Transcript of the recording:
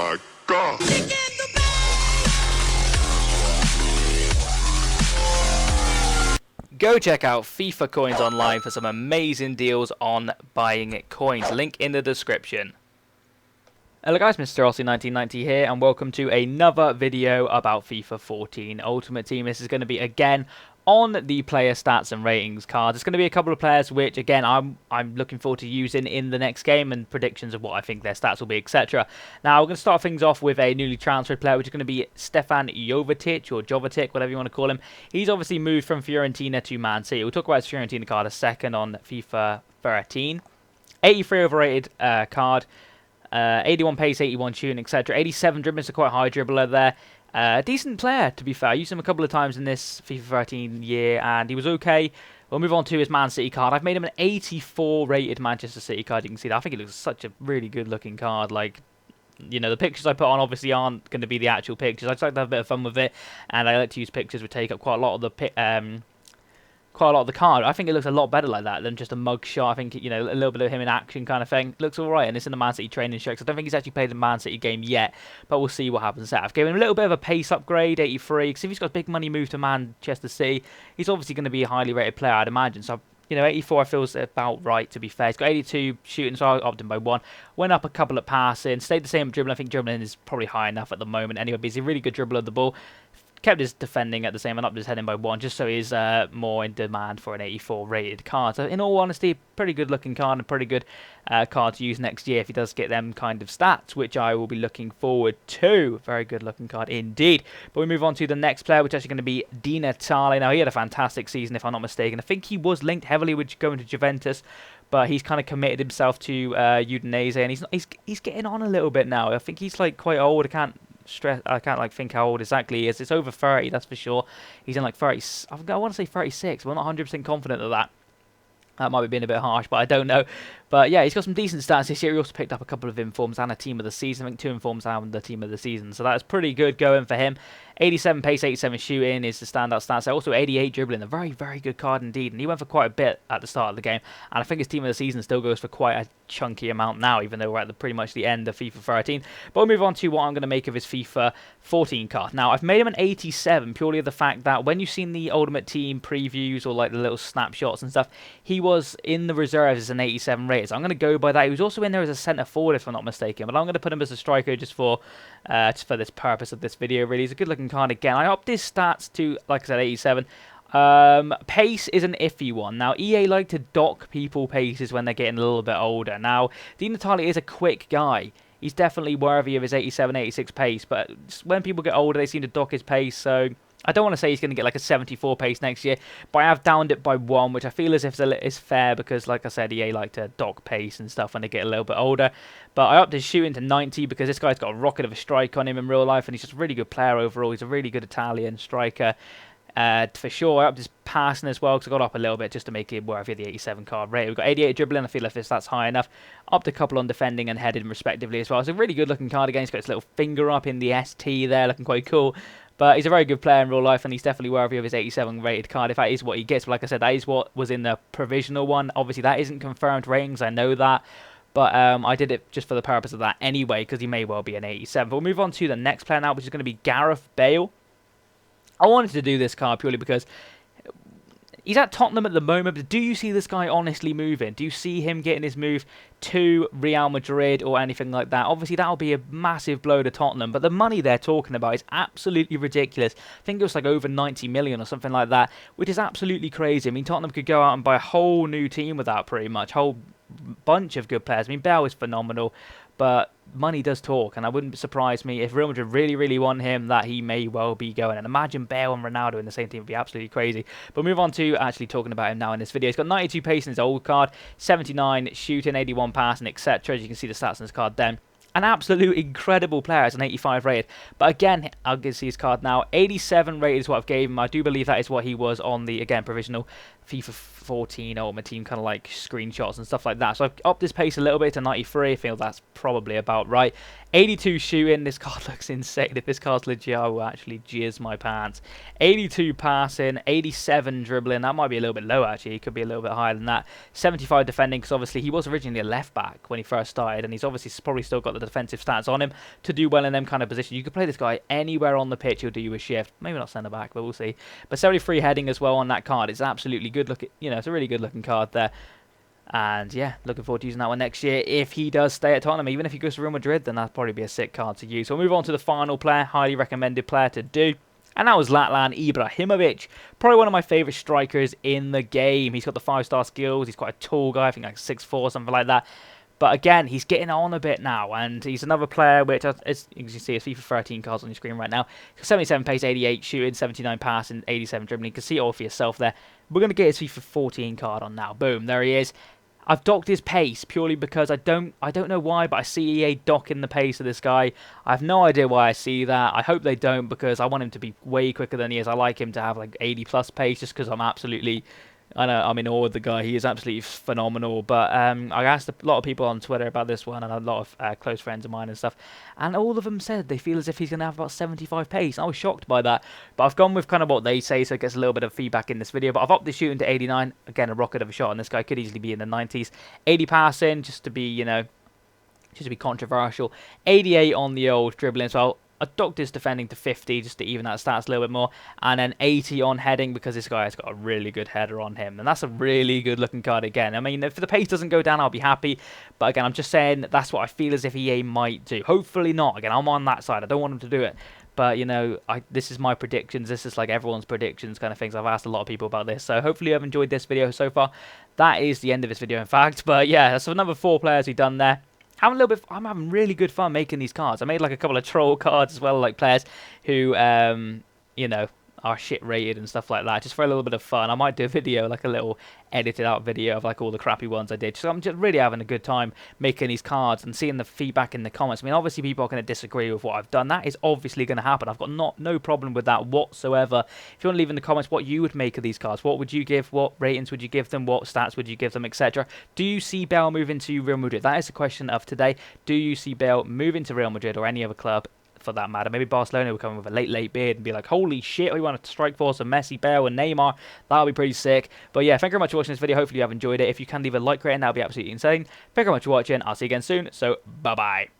my God. Go check out FIFA Coins online for some amazing deals on buying coins. Link in the description. Hello guys, Mr. Aussie1990 here, and welcome to another video about FIFA 14 Ultimate Team. This is going to be again on the player stats and ratings cards. It's going to be a couple of players which, again, I'm looking forward to using in the next game, and predictions of what I think their stats will be, etc. Now, we're going to start things off with a newly transferred player, which is going to be Stefan Jovetic, or Jovetic, whatever you want to call him. He's obviously moved from Fiorentina to Man City. We'll talk about his Fiorentina card a second on FIFA 13. 83 overrated card. 81 pace, 81 shooting, etc. 87 dribbling, so quite high dribbler there. Decent player, to be fair. I used him a couple of times in this FIFA 13 year, and he was okay. We'll move on to his Man City card. I've made him an 84 rated Manchester City card. You can see that. I think it looks such a really good looking card. Like, you know, the pictures I put on obviously aren't going to be the actual pictures. I just like to have a bit of fun with it, and I like to use pictures which take up quite a lot of the card. I think it looks a lot better like that than just a mug shot. I think, you know, a little bit of him in action kind of thing. Looks alright, and it's in the Man City training show, because I don't think he's actually played the Man City game yet, but we'll see what happens there. I've given him a little bit of a pace upgrade, 83, because if he's got a big money move to Manchester City, he's obviously going to be a highly rated player, I'd imagine. So, you know, 84 I feel is about right, to be fair. He's got 82 shooting, so I upped him by 1. Went up a couple at passing, stayed the same at dribbling. I think dribbling is probably high enough at the moment anyway, but he's a really good dribbler of the ball. Kept his defending at the same and upped his heading by 1, just so he's more in demand for an 84 rated card. So in all honesty, pretty good looking card, and pretty good card to use next year if he does get them kind of stats, which I will be looking forward to. Very good looking card indeed. But we move on to the next player, which is actually going to be Di Natale. Now, he had a fantastic season, if I'm not mistaken. I think he was linked heavily with going to Juventus, but he's kind of committed himself to Udinese, and he's getting on a little bit now. I think he's like quite old. I can't like think how old exactly he is. It's over 30, that's for sure. He's in like 30. I want to say 36, but I'm not 100% confident of that. That might be being a bit harsh, but I don't know. But yeah, he's got some decent stats this year. He also picked up a couple of informs and a team of the season. I think 2 informs and the team of the season. So that's pretty good going for him. 87 pace, 87 shooting is the standout stats. Also 88 dribbling. A very, very good card indeed. And he went for quite a bit at the start of the game. And I think his team of the season still goes for quite a chunky amount now, even though we're at pretty much the end of FIFA 13. But we'll move on to what I'm going to make of his FIFA 14 card. Now, I've made him an 87 purely of the fact that when you've seen the Ultimate Team previews or like the little snapshots and stuff, he was in the reserves as an 87 rated. So I'm going to go by that. He was also in there as a centre forward, if I'm not mistaken. But I'm going to put him as a striker just for this purpose of this video, really. He's a good looking card again. I upped his stats to, like I said, 87. Pace is an iffy one. Now, EA like to dock people paces when they're getting a little bit older. Now, Di Natale is a quick guy. He's definitely worthy of his 87, 86 pace, but when people get older, they seem to dock his pace, so I don't want to say he's going to get like a 74 pace next year, but I have downed it by 1, which I feel as if is fair, because, like I said, EA like to dock pace and stuff when they get a little bit older. But I upped his shooting to 90 because this guy's got a rocket of a strike on him in real life, and he's just a really good player overall. He's a really good Italian striker. For sure, I upped his passing as well, because I got up a little bit just to make it worthy of the 87 card rate. We've got 88 dribbling. I feel like that's high enough. Upped a couple on defending and heading respectively as well. It's a really good looking card again. He's got his little finger up in the ST there, looking quite cool. But he's a very good player in real life, and he's definitely worthy of his 87 rated card if that is what he gets. But like I said, that is what was in the provisional one. Obviously, that isn't confirmed ratings. I know that. But I did it just for the purpose of that anyway, because he may well be an 87. But we'll move on to the next player now, which is going to be Gareth Bale. I wanted to do this card purely because he's at Tottenham at the moment, but do you see this guy honestly moving? Do you see him getting his move to Real Madrid or anything like that? Obviously, that'll be a massive blow to Tottenham, but the money they're talking about is absolutely ridiculous. I think it was like over 90 million or something like that, which is absolutely crazy. I mean, Tottenham could go out and buy a whole new team with that pretty much, whole bunch of good players. I mean, Bale is phenomenal, but money does talk, and I wouldn't surprise me if Real Madrid really, really want him, that he may well be going. And imagine Bale and Ronaldo in the same team would be absolutely crazy. But move on to actually talking about him now in this video. He's got 92 pace in his old card, 79 shooting, 81 passing, etc. As you can see the stats on his card then. An absolute incredible player as an 85 rated. But again, I'll see his card now. 87 rated is what I've gave him. I do believe that is what he was on the, again, provisional FIFA 14 Ultimate Team kind of like screenshots and stuff like that. So I've upped this pace a little bit to 93. I feel that's probably about right. 82 shooting. This card looks insane. If this card's legit, I will actually jizz my pants. 82 passing, 87 dribbling. That might be a little bit low, actually. It could be a little bit higher than that. 75 defending, because obviously he was originally a left back when he first started, and he's obviously probably still got the defensive stats on him to do well in them kind of positions. You could play this guy anywhere on the pitch. He'll do you a shift. Maybe not centre back, but we'll see. But 73 heading as well on that card. It's absolutely good looking. You know, it's a really good looking card there. And yeah, looking forward to using that one next year. If he does stay at Tottenham, even if he goes to Real Madrid, then that'd probably be a sick card to use. So we'll move on to the final player, highly recommended player to do. And that was LaLon Ibrahimovic. Probably one of my favourite strikers in the game. He's got the 5-star skills. He's quite a tall guy, I think like 6'4", something like that. But again, he's getting on a bit now, and he's another player which, as you can see, it's FIFA 13 cards on your screen right now. 77 pace, 88 shooting, 79 passing, 87 dribbling. You can see it all for yourself there. We're going to get his FIFA 14 card on now. Boom, there he is. I've docked his pace purely because I don't know why, but I see EA docking the pace of this guy. I have no idea why I see that. I hope they don't, because I want him to be way quicker than he is. I like him to have like 80 plus pace, just because I'm absolutely... I know, I'm in awe with the guy. He is absolutely phenomenal. But I asked a lot of people on Twitter about this one, and a lot of close friends of mine and stuff, and all of them said they feel as if he's going to have about 75 pace. I was shocked by that, but I've gone with kind of what they say, so it gets a little bit of feedback in this video. But I've upped the shooting to 89. Again, a rocket of a shot, and this guy could easily be in the 90s. 80 passing, just to be, you know, just to be controversial. 88 on the old dribbling as well. I docked his defending to 50 just to even that stats a little bit more. And then 80 on heading, because this guy has got a really good header on him. And that's a really good looking card again. I mean, if the pace doesn't go down, I'll be happy. But again, I'm just saying that's what I feel as if EA might do. Hopefully not. Again, I'm on that side. I don't want him to do it. But, you know, this is my predictions. This is like everyone's predictions kind of things. I've asked a lot of people about this. So hopefully you have enjoyed this video so far. That is the end of this video, in fact. But yeah, that's another 4 players we've done there. I'm having really good fun making these cards. I made like a couple of troll cards as well, like players who, you know, are shit rated and stuff like that, just for a little bit of fun. I might do a video, like a little edited out video of like all the crappy ones I did. So I'm just really having a good time making these cards and seeing the feedback in the comments. I mean, obviously people are going to disagree with what I've done. That is obviously going to happen. I've got no problem with that whatsoever. If you want to leave in the comments what you would make of these cards, what would you give, what ratings would you give them, what stats would you give them, etc. Do you see Bale moving to Real Madrid? That is the question of today. Do you see Bale moving to Real Madrid or any other club? For that matter, maybe Barcelona will come in with a late beard and be like, holy shit, we want to strike force of Messi, Bale and Neymar. That'll be pretty sick. But yeah, thank you very much for watching this video. Hopefully you have enjoyed it. If you can leave a like rating, that'll be absolutely insane. Thank you very much for watching. I'll see you again soon. So bye bye.